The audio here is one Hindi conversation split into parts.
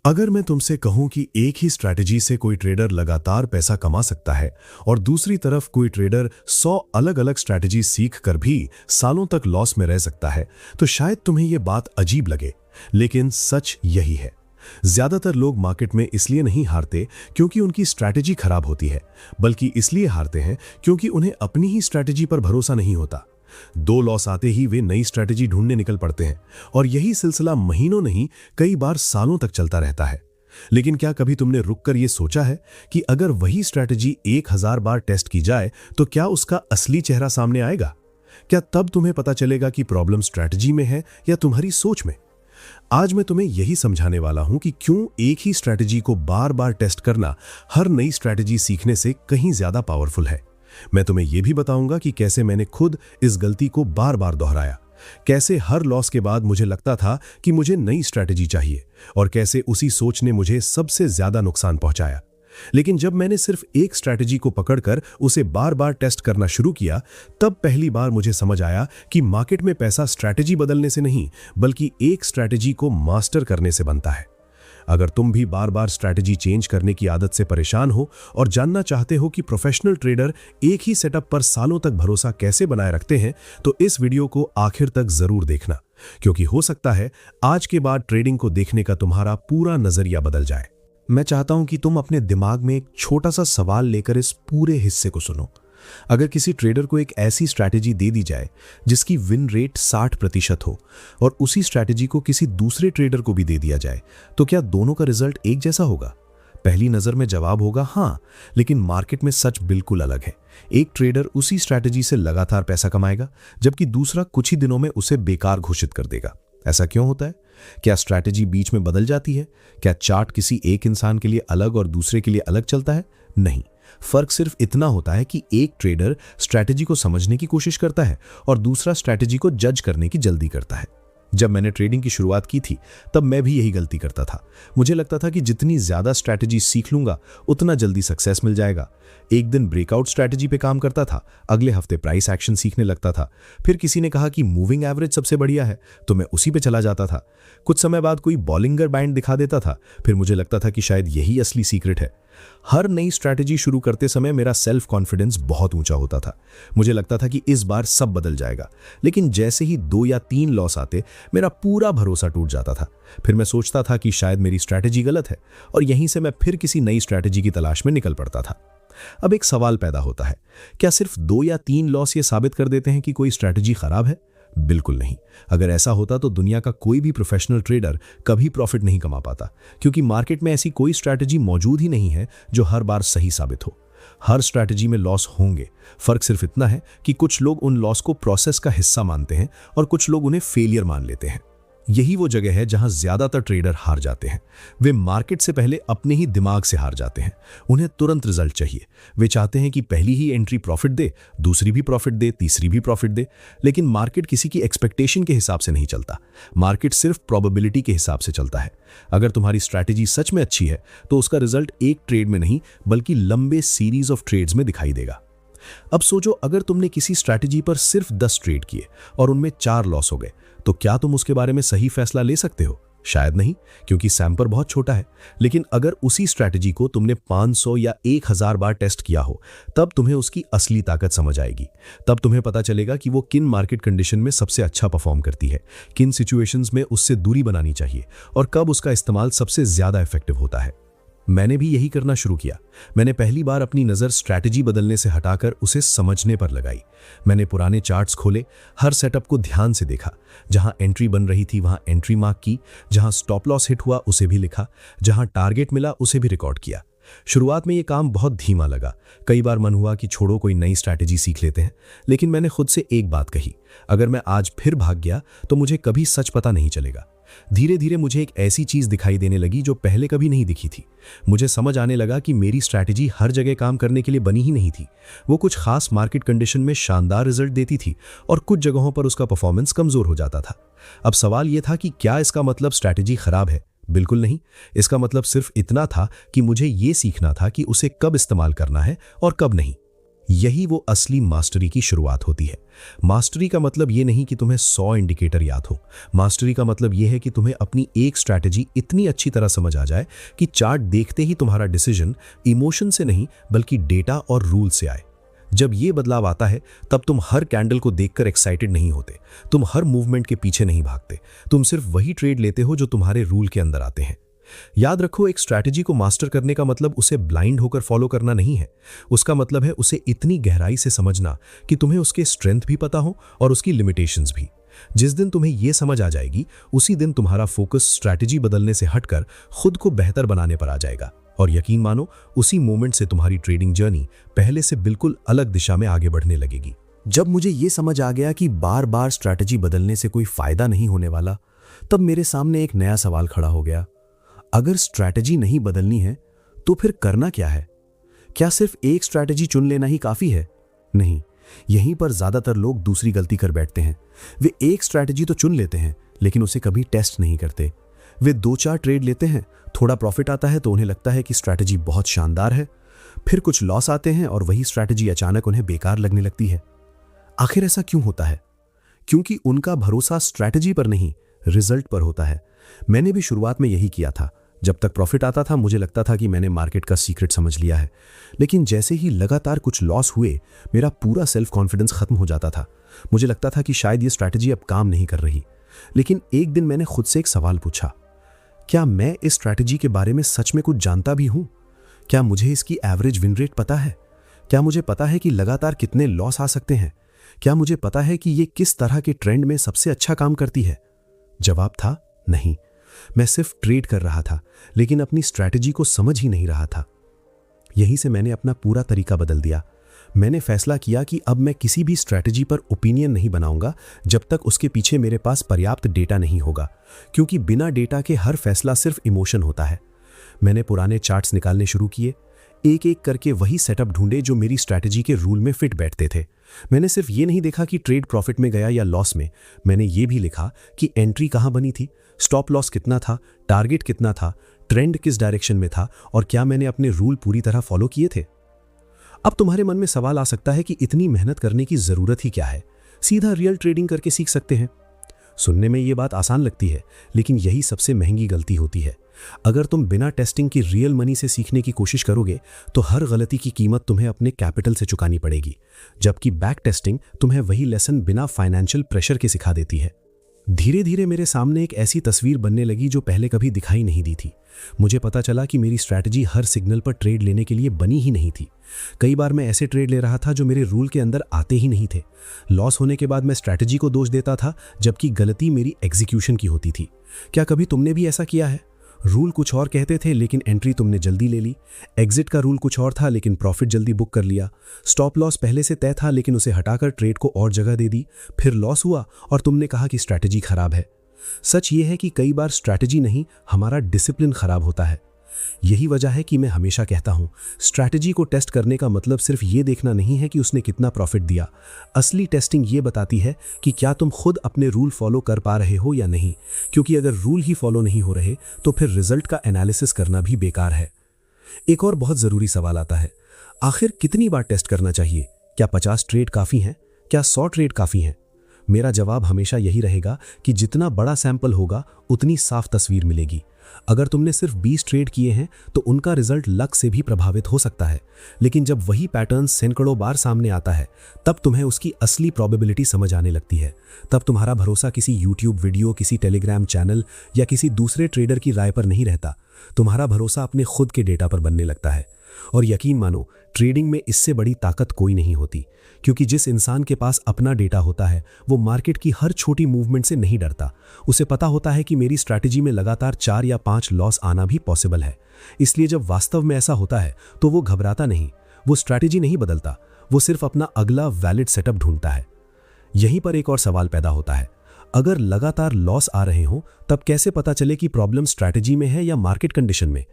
अगर मैं तुमसे कहूं कि एक ही स्ट्रैटेजी से कोई ट्रेडर लगातार पैसा कमा सकता है और दूसरी तरफ कोई ट्रेडर 100 अलग अलग स्ट्रैटेजी सीख कर भी सालों तक लॉस में रह सकता है, तो शायद तुम्हें यह बात अजीब लगे, लेकिन सच यही है। ज्यादातर लोग मार्केट में इसलिए नहीं हारते क्योंकि उनकी स्ट्रैटेजी खराब होती है, बल्कि इसलिए हारते हैं क्योंकि उन्हें अपनी ही स्ट्रैटेजी पर भरोसा नहीं होता। 2 लॉस आते ही वे नई स्ट्रैटेजी ढूंढने निकल पड़ते हैं और यही सिलसिला महीनों नहीं, कई बार सालों तक चलता रहता है। लेकिन क्या कभी तुमने रुककर यह सोचा है कि अगर वही स्ट्रैटेजी 1000 बार टेस्ट की जाए तो क्या उसका असली चेहरा सामने आएगा? क्या तब तुम्हें पता चलेगा कि प्रॉब्लम स्ट्रैटेजी में है या तुम्हारी सोच में? आज मैं तुम्हें यही समझाने वाला हूं कि क्यों एक ही स्ट्रैटेजी को बार बार टेस्ट करना हर नई स्ट्रैटेजी सीखने से कहीं ज्यादा पावरफुल है। मैं तुम्हें यह भी बताऊंगा कि कैसे मैंने खुद इस गलती को बार बार दोहराया, कैसे हर लॉस के बाद मुझे लगता था कि मुझे नई स्ट्रैटेजी चाहिए और कैसे उसी सोच ने मुझे सबसे ज्यादा नुकसान पहुंचाया। लेकिन जब मैंने सिर्फ एक स्ट्रैटेजी को पकड़कर उसे बार बार टेस्ट करना शुरू किया, तब पहली बार मुझे समझ आया कि मार्केट में पैसा स्ट्रैटेजी बदलने से नहीं, बल्कि एक स्ट्रैटेजी को मास्टर करने से बनता है। अगर तुम भी बार बार स्ट्रैटेजी चेंज करने की आदत से परेशान हो और जानना चाहते हो कि प्रोफेशनल ट्रेडर एक ही सेटअप पर सालों तक भरोसा कैसे बनाए रखते हैं, तो इस वीडियो को आखिर तक जरूर देखना, क्योंकि हो सकता है आज के बाद ट्रेडिंग को देखने का तुम्हारा पूरा नजरिया बदल जाए। मैं चाहता हूं कि तुम अपने दिमाग में एक छोटा सा सवाल लेकर इस पूरे हिस्से को सुनो। अगर किसी ट्रेडर को एक ऐसी स्ट्रैटेजी दे दी जाए जिसकी विन रेट 60% हो और उसी स्ट्रैटेजी को किसी दूसरे ट्रेडर को भी दे दिया जाए, तो क्या दोनों का रिजल्ट एक जैसा होगा? पहली नजर में जवाब होगा हाँ, लेकिन मार्केट में सच बिल्कुल अलग है। एक ट्रेडर उसी स्ट्रैटेजी से लगातार पैसा कमाएगा, जबकि दूसरा कुछ ही दिनों में उसे बेकार घोषित कर देगा। ऐसा क्यों होता है? क्या स्ट्रैटेजी बीच में बदल जाती है? क्या चार्ट किसी एक इंसान के लिए अलग और दूसरे के लिए अलग चलता है? नहीं, फर्क सिर्फ इतना होता है कि एक ट्रेडर स्ट्रैटेजी को समझने की कोशिश करता है और दूसरा स्ट्रैटेजी को जज करने की जल्दी करता है। जब मैंने ट्रेडिंग की शुरुआत की थी, तब मैं भी यही गलती करता था। मुझे लगता था कि जितनी ज्यादा स्ट्रैटेजी सीख लूंगा, उतना जल्दी सक्सेस मिल जाएगा। एक दिन ब्रेकआउट स्ट्रैटेजी पे काम करता था, अगले हफ्ते प्राइस एक्शन सीखने लगता था। फिर किसी ने कहा कि मूविंग एवरेज सबसे बढ़िया है, तो मैं उसी पे चला जाता था। कुछ समय बाद कोई बॉलिंगर बैंड दिखा देता था, फिर मुझे लगता था कि शायद यही असली सीक्रेट है। हर नई स्ट्रैटेजी शुरू करते समय मेरा सेल्फ कॉन्फिडेंस बहुत ऊंचा होता था। मुझे लगता था कि इस बार सब बदल जाएगा, लेकिन जैसे ही 2 या 3 लॉस आते, मेरा पूरा भरोसा टूट जाता था। फिर मैं सोचता था कि शायद मेरी स्ट्रैटेजी गलत है और यहीं से मैं फिर किसी नई स्ट्रैटेजी की तलाश में निकल पड़ता था। अब एक सवाल पैदा होता है, क्या सिर्फ 2 या 3 लॉस ये साबित कर देते हैं कि कोई स्ट्रैटेजी खराब है? बिल्कुल नहीं। अगर ऐसा होता तो दुनिया का कोई भी प्रोफेशनल ट्रेडर कभी प्रॉफिट नहीं कमा पाता, क्योंकि मार्केट में ऐसी कोई स्ट्रैटेजी मौजूद ही नहीं है जो हर बार सही साबित हो। हर स्ट्रैटेजी में लॉस होंगे, फर्क सिर्फ इतना है कि कुछ लोग उन लॉस को प्रोसेस का हिस्सा मानते हैं और कुछ लोग उन्हें फेलियर मान लेते हैं। यही वो जगह है जहां ज्यादातर ट्रेडर हार जाते हैं। वे मार्केट से पहले अपने ही दिमाग से हार जाते हैं। उन्हें तुरंत रिजल्ट चाहिए। वे चाहते हैं कि पहली ही एंट्री प्रॉफिट दे, दूसरी भी प्रॉफिट दे, तीसरी भी प्रॉफिट दे। लेकिन मार्केट किसी की एक्सपेक्टेशन के हिसाब से नहीं चलता। मार्केट सिर्फ प्रोबेबिलिटी के हिसाब से चलता है। अगर तुम्हारी स्ट्रैटेजी सच में अच्छी है, तो उसका रिजल्ट एक ट्रेड में नहीं, बल्कि लंबे सीरीज ऑफ ट्रेड्स में दिखाई देगा। अब सोचो, अगर तुमने किसी स्ट्रैटेजी पर सिर्फ 10 ट्रेड किए और उनमें 4 लॉस हो गए, तो क्या तुम उसके बारे में सही फैसला ले सकते हो? शायद नहीं, क्योंकि सैंपल बहुत छोटा है। लेकिन अगर उसी स्ट्रैटेजी को तुमने 500 या 1000 बार टेस्ट किया हो, तब तुम्हें उसकी असली ताकत समझ आएगी। तब तुम्हें पता चलेगा कि वो किन मार्केट कंडीशन में सबसे अच्छा परफॉर्म करती है, किन सिचुएशंस में उससे दूरी बनानी चाहिए और कब उसका इस्तेमाल सबसे ज्यादा इफेक्टिव होता है। मैंने भी यही करना शुरू किया। मैंने पहली बार अपनी नज़र स्ट्रैटेजी बदलने से हटाकर उसे समझने पर लगाई। मैंने पुराने चार्ट्स खोले, हर सेटअप को ध्यान से देखा। जहां एंट्री बन रही थी वहां एंट्री मार्क की, जहां स्टॉप लॉस हिट हुआ उसे भी लिखा, जहां टारगेट मिला उसे भी रिकॉर्ड किया। शुरुआत में यह काम बहुत धीमा लगा। कई बार मन हुआ कि छोड़ो, कोई नई स्ट्रैटेजी सीख लेते हैं। लेकिन मैंने खुद से एक बात कही, अगर मैं आज फिर भाग गया तो मुझे कभी सच पता नहीं चलेगा। धीरे धीरे मुझे एक ऐसी चीज दिखाई देने लगी जो पहले कभी नहीं दिखी थी। मुझे समझ आने लगा कि मेरी स्ट्रैटेजी हर जगह काम करने के लिए बनी ही नहीं थी। वो कुछ खास मार्केट कंडीशन में शानदार रिजल्ट देती थी और कुछ जगहों पर उसका परफॉर्मेंस कमजोर हो जाता था। अब सवाल यह था कि क्या इसका मतलब स्ट्रैटेजी खराब है? बिल्कुल नहीं। इसका मतलब सिर्फ इतना था कि मुझे यह सीखना था कि उसे कब इस्तेमाल करना है और कब नहीं। यही वो असली मास्टरी की शुरुआत होती है। मास्टरी का मतलब ये नहीं कि तुम्हें 100 इंडिकेटर याद हो। मास्टरी का मतलब ये है कि तुम्हें अपनी एक स्ट्रैटेजी इतनी अच्छी तरह समझ आ जाए कि चार्ट देखते ही तुम्हारा डिसीजन इमोशन से नहीं बल्कि डेटा और रूल से आए। जब ये बदलाव आता है तब तुम हर कैंडल को देखकर एक्साइटेड नहीं होते, तुम हर मूवमेंट के पीछे नहीं भागते, तुम सिर्फ वही ट्रेड लेते हो जो तुम्हारे रूल के अंदर आते हैं। याद रखो, एक स्ट्रैटेजी को मास्टर करने का मतलब उसे ब्लाइंड होकर फॉलो करना नहीं है। उसका मतलब है उसे इतनी गहराई से समझना कि तुम्हें उसके स्ट्रेंथ भी पता हो और उसकी लिमिटेशंस भी। जिस दिन तुम्हें यह समझ आ जाएगी उसी दिन तुम्हारा फोकस स्ट्रैटेजी बदलने से हटकर खुद को बेहतर बनाने पर आ जाएगा। और यकीन मानो, उसी मोमेंट से तुम्हारी ट्रेडिंग जर्नी पहले से बिल्कुल अलग दिशा में आगे बढ़ने लगेगी। जब मुझे ये समझ आ गया कि बार बार स्ट्रैटेजी बदलने से कोई फायदा नहीं होने वाला, तब मेरे सामने एक नया सवाल खड़ा हो गया। अगर स्ट्रैटेजी नहीं बदलनी है तो फिर करना क्या है? क्या सिर्फ एक स्ट्रैटेजी चुन लेना ही काफी है? नहीं, यहीं पर ज्यादातर लोग दूसरी गलती कर बैठते हैं। वे एक स्ट्रैटेजी तो चुन लेते हैं लेकिन उसे कभी टेस्ट नहीं करते। वे 2-4 ट्रेड लेते हैं, थोड़ा प्रॉफिट आता है तो उन्हें लगता है कि स्ट्रैटेजी बहुत शानदार है, फिर कुछ लॉस आते हैं और वही स्ट्रैटेजी अचानक उन्हें बेकार लगने लगती है। आखिर ऐसा क्यों होता है? क्योंकि उनका भरोसा स्ट्रैटेजी पर नहीं, रिजल्ट पर होता है। मैंने भी शुरुआत में यही किया था। जब तक प्रॉफिट आता था मुझे लगता था कि मैंने मार्केट का सीक्रेट समझ लिया है, लेकिन जैसे ही लगातार कुछ लॉस हुए मेरा पूरा सेल्फ कॉन्फिडेंस खत्म हो जाता था। मुझे लगता था कि शायद ये स्ट्रैटेजी अब काम नहीं कर रही। लेकिन एक दिन मैंने खुद से एक सवाल पूछा, क्या मैं इस स्ट्रैटेजी के बारे में सच में कुछ जानता भी हूं? क्या मुझे इसकी एवरेज विन रेट पता है? क्या मुझे पता है कि लगातार कितने लॉस आ सकते हैं? क्या मुझे पता है कि ये किस तरह के ट्रेंड में सबसे अच्छा काम करती है? जवाब था नहीं। मैं सिर्फ ट्रेड कर रहा था लेकिन अपनी स्ट्रैटेजी को समझ ही नहीं रहा था। यहीं से मैंने अपना पूरा तरीका बदल दिया। मैंने फैसला किया कि अब मैं किसी भी स्ट्रैटेजी पर ओपिनियन नहीं बनाऊंगा जब तक उसके पीछे मेरे पास पर्याप्त डेटा नहीं होगा, क्योंकि बिना डेटा के हर फैसला सिर्फ इमोशन होता है। मैंने पुराने चार्ट्स निकालने शुरू किए, एक एक करके वही सेटअप ढूंढे जो मेरी स्ट्रैटेजी के रूल में फिट बैठते थे। मैंने सिर्फ ये नहीं देखा कि ट्रेड प्रॉफिट में गया या लॉस में, मैंने ये भी लिखा कि एंट्री कहां बनी थी, स्टॉप लॉस कितना था, टारगेट कितना था, ट्रेंड किस डायरेक्शन में था और क्या मैंने अपने रूल पूरी तरह फॉलो किए थे। अब तुम्हारे मन में सवाल आ सकता है कि इतनी मेहनत करने की जरूरत ही क्या है, सीधा रियल ट्रेडिंग करके सीख सकते हैं। सुनने में ये बात आसान लगती है लेकिन यही सबसे महंगी गलती होती है। अगर तुम बिना टेस्टिंग की रियल मनी से सीखने की कोशिश करोगे तो हर गलती की कीमत तुम्हें अपने कैपिटल से चुकानी पड़ेगी, जबकि बैक टेस्टिंग तुम्हें वही लेसन बिना फाइनेंशियल प्रेशर के सिखा देती है। धीरे धीरे मेरे सामने एक ऐसी तस्वीर बनने लगी जो पहले कभी दिखाई नहीं दी थी। मुझे पता चला कि मेरी स्ट्रैटेजी हर सिग्नल पर ट्रेड लेने के लिए बनी ही नहीं थी। कई बार मैं ऐसे ट्रेड ले रहा था जो मेरे रूल के अंदर आते ही नहीं थे। लॉस होने के बाद मैं स्ट्रैटेजी को दोष देता था जबकि गलती मेरी एग्जीक्यूशन की होती थी। क्या कभी तुमने भी ऐसा किया है? रूल कुछ और कहते थे लेकिन एंट्री तुमने जल्दी ले ली। एग्जिट का रूल कुछ और था लेकिन प्रॉफिट जल्दी बुक कर लिया। स्टॉप लॉस पहले से तय था लेकिन उसे हटाकर ट्रेड को और जगह दे दी। फिर लॉस हुआ और तुमने कहा कि स्ट्रैटेजी खराब है। सच ये है कि कई बार स्ट्रैटेजी नहीं, हमारा डिसिप्लिन खराब होता है। यही वजह है कि मैं हमेशा कहता हूं, स्ट्रैटेजी को टेस्ट करने का मतलब सिर्फ ये देखना नहीं है कि उसने कितना प्रॉफिट दिया। असली टेस्टिंग ये बताती है कि क्या तुम खुद अपने रूल फॉलो कर पा रहे हो या नहीं, क्योंकि अगर रूल ही फॉलो नहीं हो रहे तो फिर रिजल्ट का एनालिसिस करना भी बेकार है। एक और बहुत जरूरी सवाल आता है, आखिर कितनी बार टेस्ट करना चाहिए? क्या 50 ट्रेड काफी हैं? क्या 100 ट्रेड काफी हैं? मेरा जवाब हमेशा यही रहेगा कि जितना बड़ा सैंपल होगा उतनी साफ तस्वीर मिलेगी। अगर तुमने सिर्फ 20 ट्रेड किए हैं तो उनका रिजल्ट लक से भी प्रभावित हो सकता है, लेकिन जब वही पैटर्न सैकड़ों बार सामने आता है तब तुम्हें उसकी असली प्रोबेबिलिटी समझ आने लगती है। तब तुम्हारा भरोसा किसी यूट्यूब वीडियो, किसी टेलीग्राम चैनल या किसी दूसरे ट्रेडर की राय पर नहीं रहता। तुम्हारा भरोसा अपने खुद के डेटा पर बनने लगता है। और यकीन मानो, ट्रेडिंग में इससे बड़ी ताकत कोई नहीं होती, क्योंकि जिस इंसान के पास अपना डेटा होता है वो मार्केट की हर छोटी मूवमेंट से नहीं डरता। उसे पता होता है कि मेरी स्ट्रैटेजी में लगातार 4 या 5 लॉस आना भी पॉसिबल है। इसलिए जब वास्तव में ऐसा होता है तो वो घबराता नहीं, वो स्ट्रैटेजी नहीं बदलता, वो सिर्फ अपना अगला वैलिड सेटअप ढूंढता है। यहीं पर एक और सवाल पैदा होता है, अगर लगातार लॉस आ रहे हों तब कैसे पता चले कि प्रॉब्लम स्ट्रैटेजी में है या मार्केट कंडीशन में?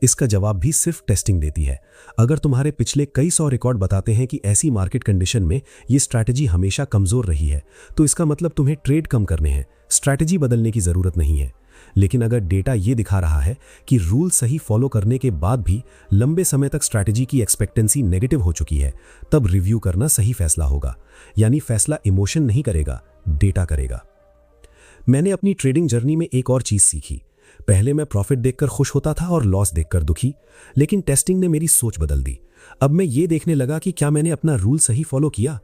इसका जवाब भी सिर्फ टेस्टिंग देती है। अगर तुम्हारे पिछले कई 100 रिकॉर्ड बताते हैं कि ऐसी मार्केट कंडीशन में ये स्ट्रैटेजी हमेशा कमजोर रही है, तो इसका मतलब तुम्हें ट्रेड कम करने हैं, स्ट्रैटेजी बदलने की जरूरत नहीं है। लेकिन अगर डेटा ये दिखा रहा है कि रूल सही फॉलो करने के बाद भी लंबे समय तक स्ट्रैटेजी की एक्सपेक्टेंसी नेगेटिव हो चुकी है, तब रिव्यू करना सही फैसला होगा। यानी फैसला इमोशन नहीं करेगा, डेटा करेगा। मैंने अपनी ट्रेडिंग जर्नी में एक और चीज सीखी। पहले मैं प्रॉफिट देखकर खुश होता था और लॉस देखकर दुखी, लेकिन टेस्टिंग ने मेरी सोच बदल दी। अब मैं ये देखने लगा कि क्या मैंने अपना रूल सही फॉलो किया।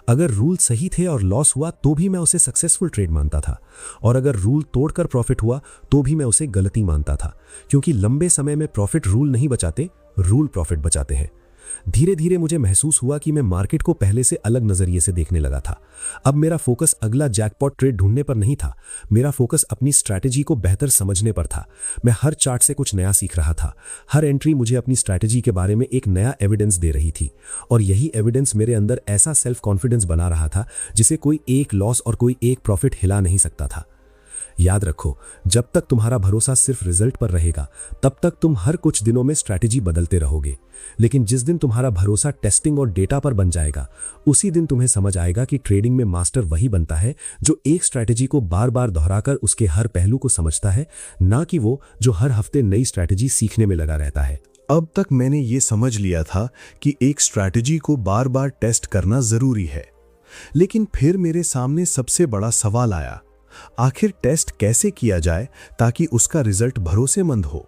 अगर रूल सही थे और लॉस हुआ तो भी मैं उसे सक्सेसफुल ट्रेड मानता था, और अगर रूल तोड़कर प्रॉफिट हुआ तो भी मैं उसे गलती मानता था, क्योंकि लंबे समय में प्रॉफिट रूल नहीं बचाते, रूल प्रॉफिट बचाते हैं। धीरे धीरे मुझे महसूस हुआ कि मैं मार्केट को पहले से अलग नजरिए से देखने लगा था। अब मेरा फोकस अगला जैकपॉट ट्रेड ढूंढने पर नहीं था, मेरा फोकस अपनी स्ट्रैटेजी को बेहतर समझने पर था। मैं हर चार्ट से कुछ नया सीख रहा था। हर एंट्री मुझे अपनी स्ट्रैटेजी के बारे में एक नया एविडेंस दे रही थी, और यही एविडेंस मेरे अंदर ऐसा सेल्फ कॉन्फिडेंस बना रहा था जिसे कोई एक लॉस और कोई एक प्रॉफिट हिला नहीं सकता था। याद रखो, जब तक तुम्हारा भरोसा सिर्फ रिजल्ट पर रहेगा, तब तक तुम हर कुछ दिनों में स्ट्रैटेजी बदलते रहोगे। लेकिन जिस दिन तुम्हारा भरोसा टेस्टिंग और डेटा पर बन जाएगा, उसी दिन तुम्हें समझ आएगा कि ट्रेडिंग में मास्टर वही बनता है जो एक स्ट्रैटेजी को बार बार दोहराकर उसके हर पहलू को समझता है, ना कि वो जो हर हफ्ते नई स्ट्रैटेजी सीखने में लगा रहता है। अब तक मैंने ये समझ लिया था कि एक स्ट्रैटेजी को बार बार टेस्ट करना जरूरी है, लेकिन फिर मेरे सामने सबसे बड़ा सवाल आया, आखिर टेस्ट कैसे किया जाए ताकि उसका रिजल्ट भरोसेमंद हो?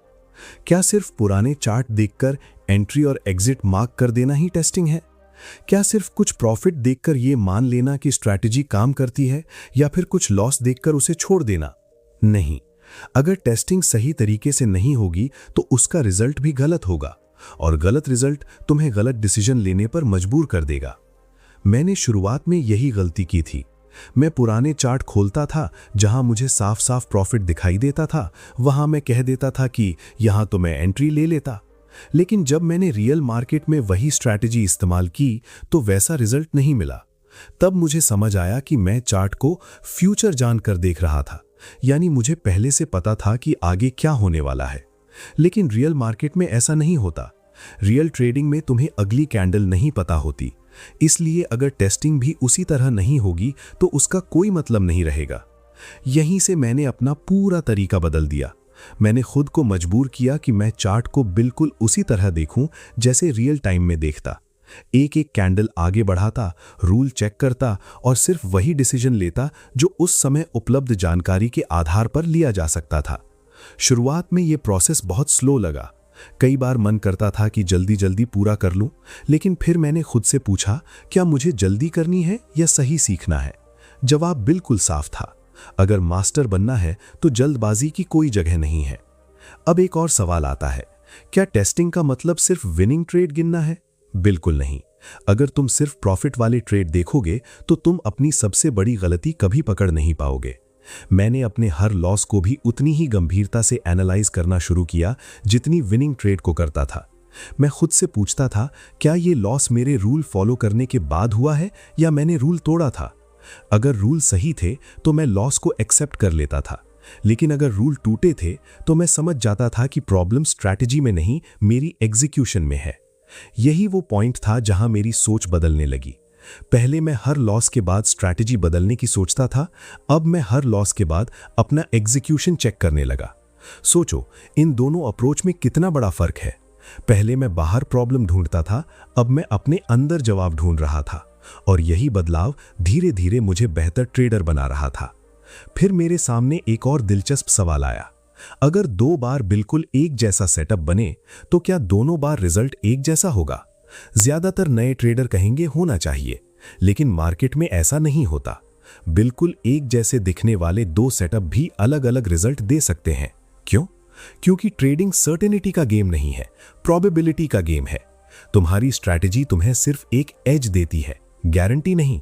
क्या सिर्फ पुराने चार्ट देखकर एंट्री और एग्जिट मार्क कर देना ही टेस्टिंग है? क्या सिर्फ कुछ प्रॉफिट देखकर यह मान लेना कि स्ट्रैटेजी काम करती है, या फिर कुछ लॉस देखकर उसे छोड़ देना? नहीं, अगर टेस्टिंग सही तरीके से नहीं होगी तो उसका रिजल्ट भी गलत होगा, और गलत रिजल्ट तुम्हें गलत डिसीजन लेने पर मजबूर कर देगा। मैंने शुरुआत में यही गलती की थी। मैं पुराने चार्ट खोलता था, जहां मुझे साफ साफ प्रॉफिट दिखाई देता था, वहां मैं कह देता था कि यहां तो मैं एंट्री ले लेता। लेकिन जब मैंने रियल मार्केट में वही स्ट्रैटेजी इस्तेमाल की तो वैसा रिजल्ट नहीं मिला। तब मुझे समझ आया कि मैं चार्ट को फ्यूचर जानकर देख रहा था, यानी मुझे पहले से पता था कि आगे क्या होने वाला है। लेकिन रियल मार्केट में ऐसा नहीं होता। रियल ट्रेडिंग में तुम्हें अगली कैंडल नहीं पता होती, इसलिए अगर टेस्टिंग भी उसी तरह नहीं होगी तो उसका कोई मतलब नहीं रहेगा। यहीं से मैंने अपना पूरा तरीका बदल दिया। मैंने खुद को मजबूर किया कि मैं चार्ट को बिल्कुल उसी तरह देखूं जैसे रियल टाइम में देखता। एक एक कैंडल आगे बढ़ाता, रूल चेक करता और सिर्फ वही डिसीजन लेता जो उस समय उपलब्ध जानकारी के आधार पर लिया जा सकता था। शुरुआत में यह प्रोसेस बहुत स्लो लगा। कई बार मन करता था कि जल्दी जल्दी पूरा कर लूं, लेकिन फिर मैंने खुद से पूछा, क्या मुझे जल्दी करनी है या सही सीखना है? जवाब बिल्कुल साफ था, अगर मास्टर बनना है तो जल्दबाजी की कोई जगह नहीं है। अब एक और सवाल आता है, क्या टेस्टिंग का मतलब सिर्फ विनिंग ट्रेड गिनना है? बिल्कुल नहीं। अगर तुम सिर्फ प्रॉफिट वाले ट्रेड देखोगे तो तुम अपनी सबसे बड़ी गलती कभी पकड़ नहीं पाओगे। मैंने अपने हर लॉस को भी उतनी ही गंभीरता से एनालाइज करना शुरू किया जितनी विनिंग ट्रेड को करता था। मैं खुद से पूछता था, क्या ये लॉस मेरे रूल फॉलो करने के बाद हुआ है या मैंने रूल तोड़ा था? अगर रूल सही थे तो मैं लॉस को एक्सेप्ट कर लेता था, लेकिन अगर रूल टूटे थे तो मैं समझ जाता था कि प्रॉब्लम स्ट्रैटेजी में नहीं, मेरी एग्जीक्यूशन में है। यही वो पॉइंट था जहां मेरी सोच बदलने लगी। पहले मैं हर लॉस के बाद स्ट्रैटेजी बदलने की सोचता था, अब मैं हर लॉस के बाद अपना एग्जीक्यूशन चेक करने लगा। सोचो, इन दोनों अप्रोच में कितना बड़ा फर्क है। पहले मैं बाहर प्रॉब्लम ढूंढता था, अब मैं अपने अंदर जवाब ढूंढ रहा था, और यही बदलाव धीरे धीरे मुझे बेहतर ट्रेडर बना रहा था। फिर मेरे सामने एक और दिलचस्प सवाल आया, अगर 2 बार बिल्कुल एक जैसा सेटअप बने तो क्या दोनों बार रिजल्ट एक जैसा होगा? ज्यादातर नए ट्रेडर कहेंगे होना चाहिए, लेकिन मार्केट में ऐसा नहीं होता। बिल्कुल एक जैसे दिखने वाले 2 सेटअप भी अलग अलग रिजल्ट दे सकते हैं। क्यों? क्योंकि ट्रेडिंग सर्टेनिटी का गेम नहीं है, प्रोबेबिलिटी का गेम है। तुम्हारी स्ट्रैटेजी तुम्हें सिर्फ एक एज देती है, गारंटी नहीं।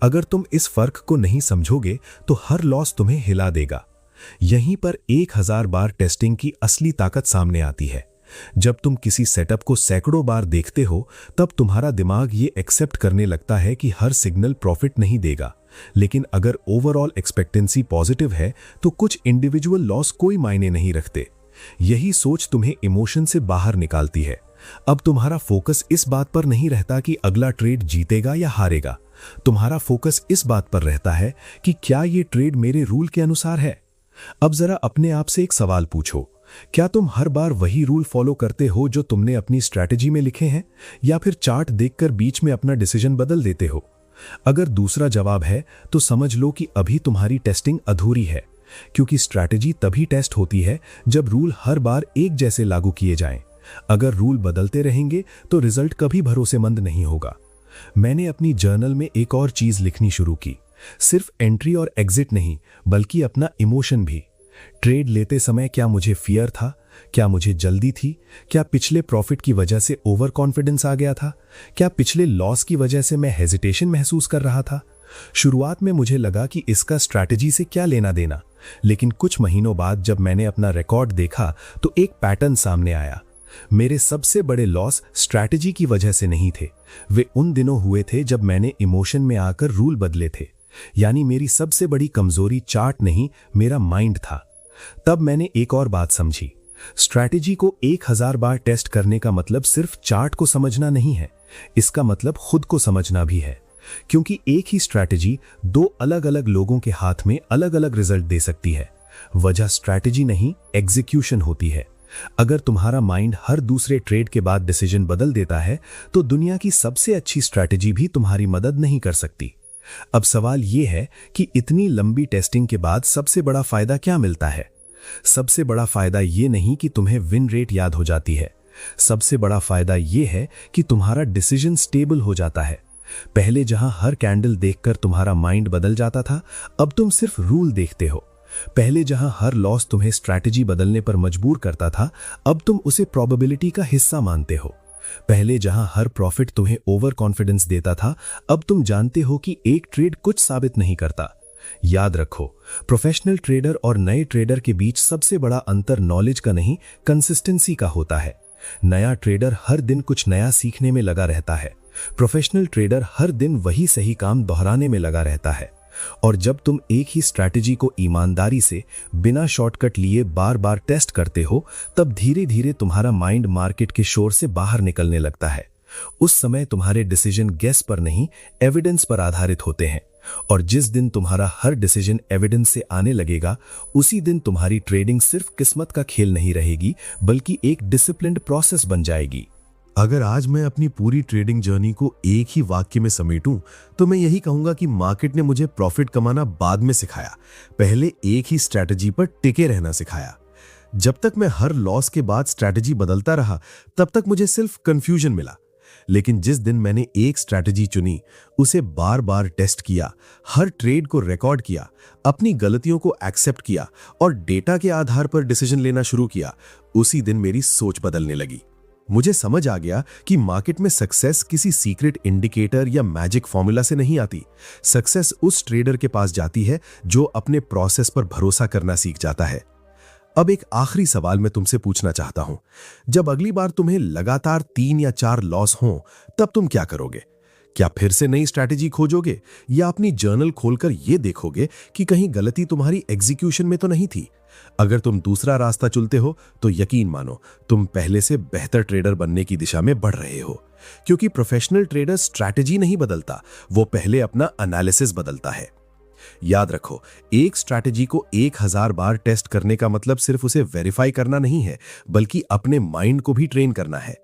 अगर तुम इस फर्क को नहीं समझोगे तो हर लॉस तुम्हें हिला देगा। यहीं पर 1000 बार टेस्टिंग की असली ताकत सामने आती है। जब तुम किसी सेटअप को सैकड़ों बार देखते हो, तब तुम्हारा दिमाग ये एक्सेप्ट करने लगता है कि हर सिग्नल प्रॉफिट नहीं देगा। लेकिन अगर ओवरऑल एक्सपेक्टेंसी पॉजिटिव है तो कुछ इंडिविजुअल लॉस कोई मायने नहीं रखते। यही सोच तुम्हें इमोशन से बाहर निकालती है। अब तुम्हारा फोकस इस बात पर नहीं रहता कि अगला ट्रेड जीतेगा या हारेगा। तुम्हारा फोकस इस बात पर रहता है कि क्या ये ट्रेड मेरे रूल के अनुसार है। अब जरा अपने आप से एक सवाल पूछो, क्या तुम हर बार वही रूल फॉलो करते हो जो तुमने अपनी स्ट्रैटेजी में लिखे हैं, या फिर चार्ट देखकर बीच में अपना डिसीजन बदल देते हो? अगर दूसरा जवाब है तो समझ लो कि अभी तुम्हारी टेस्टिंग अधूरी है, क्योंकि स्ट्रैटेजी तभी टेस्ट होती है जब रूल हर बार एक जैसे लागू किए जाएं। अगर रूल बदलते रहेंगे तो रिजल्ट कभी भरोसेमंद नहीं होगा। मैंने अपनी जर्नल में एक और चीज लिखनी शुरू की, सिर्फ एंट्री और एग्जिट नहीं, बल्कि अपना इमोशन भी। ट्रेड लेते समय क्या मुझे फियर था, क्या मुझे जल्दी थी, क्या पिछले प्रॉफिट की वजह से ओवर कॉन्फिडेंस आ गया था, क्या पिछले लॉस की वजह से मैं हेजिटेशन महसूस कर रहा था? शुरुआत में मुझे लगा कि इसका स्ट्रैटेजी से क्या लेना देना, लेकिन कुछ महीनों बाद जब मैंने अपना रिकॉर्ड देखा तो एक पैटर्न सामने आया। मेरे सबसे बड़े लॉस स्ट्रैटेजी की वजह से नहीं थे, वे उन दिनों हुए थे जब मैंने इमोशन में आकर रूल बदले थे। यानी मेरी सबसे बड़ी कमजोरी चार्ट नहीं, मेरा माइंड था। तब मैंने एक और बात समझी, स्ट्रैटेजी को 1000 बार टेस्ट करने का मतलब सिर्फ चार्ट को समझना नहीं है, इसका मतलब खुद को समझना भी है। क्योंकि एक ही स्ट्रैटेजी दो अलग अलग लोगों के हाथ में अलग अलग रिजल्ट दे सकती है। वजह स्ट्रैटेजी नहीं, एग्जीक्यूशन होती है। अगर तुम्हारा माइंड हर दूसरे ट्रेड के बाद डिसीजन बदल देता है तो दुनिया की सबसे अच्छी स्ट्रैटेजी भी तुम्हारी मदद नहीं कर सकती। अब सवाल यह है कि इतनी लंबी टेस्टिंग के बाद सबसे बड़ा फायदा क्या मिलता है? सबसे बड़ा फायदा यह नहीं कि तुम्हें विन रेट याद हो जाती है, सबसे बड़ा फायदा यह है कि तुम्हारा डिसीजन स्टेबल हो जाता है। पहले जहां हर कैंडल देखकर तुम्हारा माइंड बदल जाता था, अब तुम सिर्फ रूल देखते हो। पहले जहां हर लॉस तुम्हें स्ट्रैटेजी बदलने पर मजबूर करता था, अब तुम उसे प्रोबेबिलिटी का हिस्सा मानते हो। पहले जहां हर प्रॉफिट तुम्हें ओवर कॉन्फिडेंस देता था, अब तुम जानते हो कि एक ट्रेड कुछ साबित नहीं करता। याद रखो, प्रोफेशनल ट्रेडर और नए ट्रेडर के बीच सबसे बड़ा अंतर नॉलेज का नहीं, कंसिस्टेंसी का होता है। नया ट्रेडर हर दिन कुछ नया सीखने में लगा रहता है, प्रोफेशनल ट्रेडर हर दिन वही सही काम दोहराने में लगा रहता है। और जब तुम एक ही स्ट्रैटेजी को ईमानदारी से बिना शॉर्टकट लिए बार बार टेस्ट करते हो, तब धीरे धीरे तुम्हारा माइंड मार्केट के शोर से बाहर निकलने लगता है। उस समय तुम्हारे डिसीजन गेस पर नहीं, एविडेंस पर आधारित होते हैं। और जिस दिन तुम्हारा हर डिसीजन एविडेंस से आने लगेगा, उसी दिन तुम्हारी ट्रेडिंग सिर्फ किस्मत का खेल नहीं रहेगी, बल्कि एक डिसिप्लिन्ड प्रोसेस बन जाएगी। अगर आज मैं अपनी पूरी ट्रेडिंग जर्नी को एक ही वाक्य में समेटूं, तो मैं यही कहूंगा कि मार्केट ने मुझे प्रॉफिट कमाना बाद में सिखाया, पहले एक ही स्ट्रैटेजी पर टिके रहना सिखाया। जब तक मैं हर लॉस के बाद स्ट्रैटेजी बदलता रहा, तब तक मुझे सिर्फ कंफ्यूजन मिला। लेकिन जिस दिन मैंने एक स्ट्रैटेजी चुनी, उसे बार बार टेस्ट किया, हर ट्रेड को रिकॉर्ड किया, अपनी गलतियों को एक्सेप्ट किया और डेटा के आधार पर डिसीजन लेना शुरू किया, उसी दिन मेरी सोच बदलने लगी। मुझे समझ आ गया कि मार्केट में सक्सेस किसी सीक्रेट इंडिकेटर या मैजिक फॉर्मूला से नहीं आती। सक्सेस उस ट्रेडर के पास जाती है जो अपने प्रोसेस पर भरोसा करना सीख जाता है। अब एक आखिरी सवाल मैं तुमसे पूछना चाहता हूं, जब अगली बार तुम्हें लगातार 3 या 4 लॉस हों, तब तुम क्या करोगे? क्या फिर से नई स्ट्रैटेजी खोजोगे, या अपनी जर्नल खोलकर यह देखोगे कि कहीं गलती तुम्हारी एग्जीक्यूशन में तो नहीं थी? अगर तुम दूसरा रास्ता चुनते हो तो यकीन मानो, तुम पहले से बेहतर ट्रेडर बनने की दिशा में बढ़ रहे हो। क्योंकि प्रोफेशनल ट्रेडर स्ट्रैटेजी नहीं बदलता, वो पहले अपना एनालिसिस बदलता है। याद रखो, एक स्ट्रैटेजी को 1000 बार टेस्ट करने का मतलब सिर्फ उसे वेरीफाई करना नहीं है, बल्कि अपने माइंड को भी ट्रेन करना है।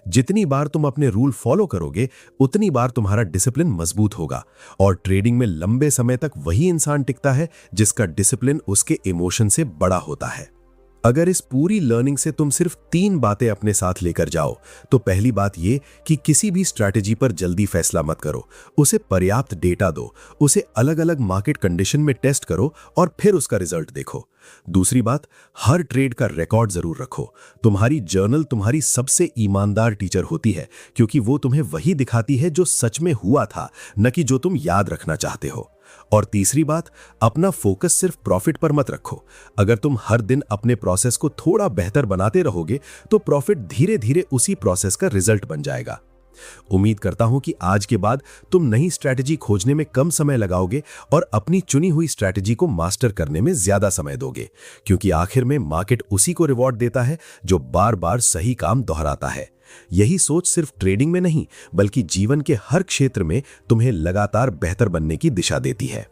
जितनी बार तुम अपने रूल फॉलो करोगे, उतनी बार तुम्हारा डिसिप्लिन मजबूत होगा। और ट्रेडिंग में लंबे समय तक वही इंसान टिकता है जिसका डिसिप्लिन उसके इमोशन से बड़ा होता है। अगर इस पूरी लर्निंग से तुम सिर्फ 3 बातें अपने साथ लेकर जाओ, तो पहली बात यह कि किसी भी स्ट्रैटेजी पर जल्दी फैसला मत करो, उसे पर्याप्त डेटा दो, उसे अलग अलग मार्केट कंडीशन में टेस्ट करो और फिर उसका रिजल्ट देखो। दूसरी बात, हर ट्रेड का रिकॉर्ड जरूर रखो। तुम्हारी जर्नल तुम्हारी सबसे ईमानदार टीचर होती है, क्योंकि वो तुम्हें वही दिखाती है जो सच में हुआ था, न कि जो तुम याद रखना चाहते हो। और तीसरी बात, अपना फोकस सिर्फ प्रॉफिट पर मत रखो। अगर तुम हर दिन अपने प्रोसेस को थोड़ा बेहतर बनाते रहोगे, तो प्रॉफिट धीरे धीरे उसी प्रोसेस का रिजल्ट बन जाएगा। उम्मीद करता हूं कि आज के बाद तुम नई स्ट्रैटेजी खोजने में कम समय लगाओगे और अपनी चुनी हुई स्ट्रैटेजी को मास्टर करने में ज्यादा समय दोगे, क्योंकि आखिर में मार्केट उसी को रिवॉर्ड देता है जो बार बार सही काम दोहराता है। यही सोच सिर्फ ट्रेडिंग में नहीं, बल्कि जीवन के हर क्षेत्र में तुम्हें लगातार बेहतर बनने की दिशा देती है।